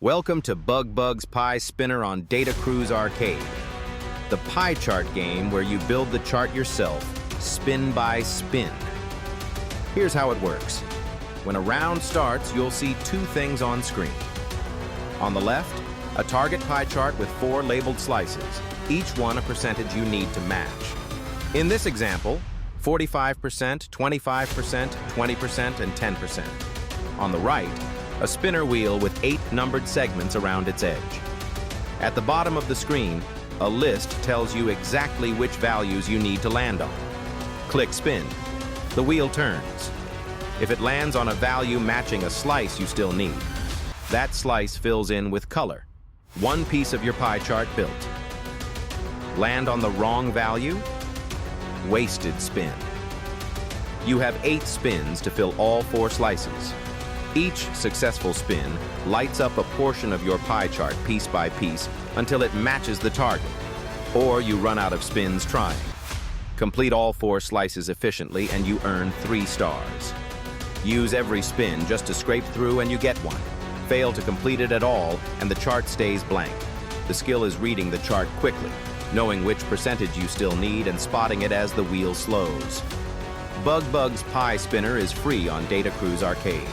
Welcome to BugBug's Pie Spinner on Datacruise Arcade, the pie chart game where you build the chart yourself, spin by spin. Here's how it works. When a round starts, you'll see two things on screen. On the left, a target pie chart with 4 labeled slices, each one a percentage you need to match. In this example, 45%, 25%, 20%, and 10%. On the right, a spinner wheel with 8 numbered segments around its edge. At the bottom of the screen, a list tells you exactly which values you need to land on. Click Spin. The wheel turns. If it lands on a value matching a slice you still need, that slice fills in with color. One piece of your pie chart built. Land on the wrong value? Wasted spin. You have 8 spins to fill all 4 slices. Each successful spin lights up a portion of your pie chart piece by piece until it matches the target, or you run out of spins trying. Complete all 4 slices efficiently and you earn 3 stars. Use every spin just to scrape through and you get 1. Fail to complete it at all and the chart stays blank. The skill is reading the chart quickly, knowing which percentage you still need and spotting it as the wheel slows. BugBug's Pie Spinner is free on Datacruise Arcade.